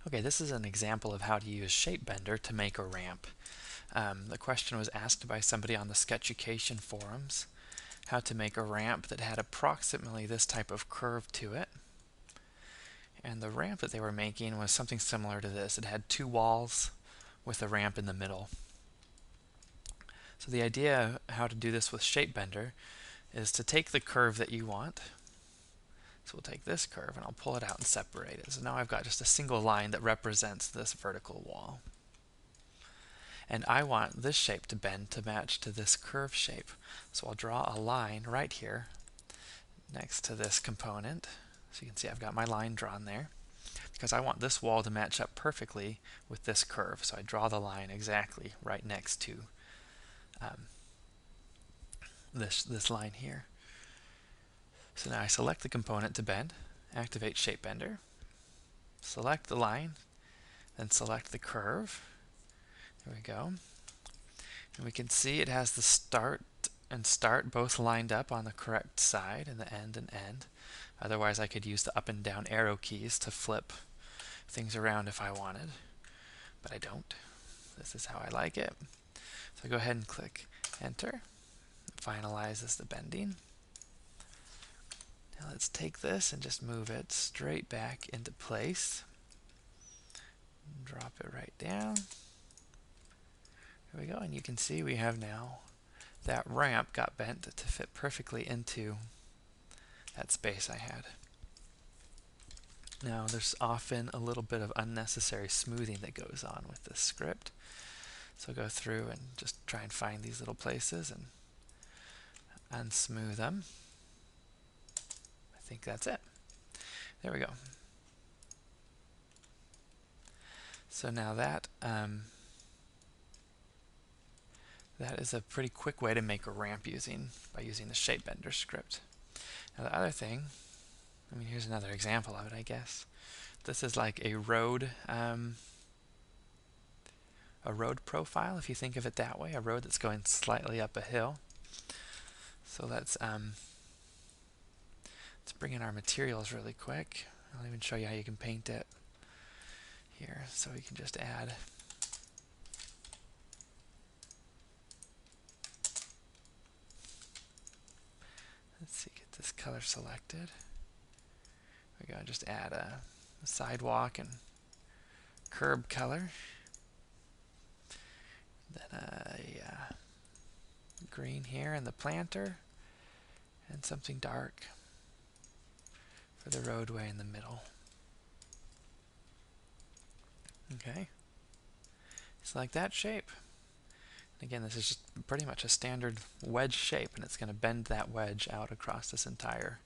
Okay, this is an example of how to use ShapeBender to make a ramp. The question was asked by somebody on the Sketchucation forums how to make a ramp that had approximately this type of curve to it. And the ramp that they were making was something similar to this. It had two walls with a ramp in the middle. So the idea how to do this with ShapeBender is to take the curve that you want. So we'll take this curve and I'll pull it out and separate it. So now I've got just a single line that represents this vertical wall. And I want this shape to bend to match to this curve shape. So I'll draw a line right here next to this component. So you can see I've got my line drawn there because I want this wall to match up perfectly with this curve. So I draw the line exactly right next to this line here. So now I select the component to bend, activate ShapeBender, select the line, then select the curve. There we go. And we can see it has the start and start both lined up on the correct side, and the end and end. Otherwise I could use the up and down arrow keys to flip things around if I wanted, but I don't. This is how I like it. So I go ahead and click enter. It finalizes the bending. Now let's take this and just move it straight back into place. Drop it right down. There we go, and you can see we have now that ramp got bent to fit perfectly into that space I had. Now there's often a little bit of unnecessary smoothing that goes on with this script. So go through and just try and find these little places and unsmooth them. I think that's it. There we go. So now that that is a pretty quick way to make a ramp by using the ShapeBender script. Now the other thing, here's another example of it, I guess. This is like a road profile, if you think of it that way, a road that's going slightly up a hill. So let's bring in our materials really quick. I'll even show you how you can paint it here. So we can just add let's see, get this color selected. We're going to just add a sidewalk and curb color. Then a green here in the planter, and something dark for the roadway in the middle. Okay, it's like that shape. Again, this is just pretty much a standard wedge shape, and it's going to bend that wedge out across this entire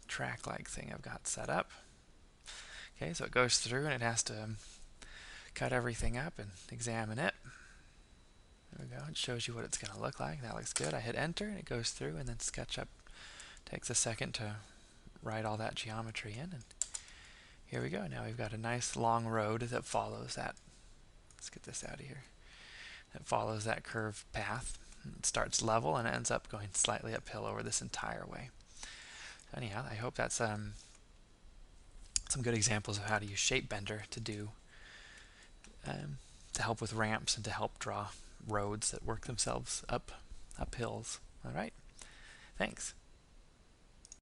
track-like thing I've got set up. Okay, so it goes through and it has to cut everything up and examine it. There we go. It shows you what it's going to look like. That looks good. I hit enter and it goes through, and then SketchUp takes a second to write all that geometry in. And here we go. Now we've got a nice long road that follows that. Let's get this out of here. That follows that curved path. It starts level and ends up going slightly uphill over this entire way. Anyhow, I hope that's some good examples of how to use ShapeBender to do to help with ramps and to help draw roads that work themselves up hills. All right, thanks.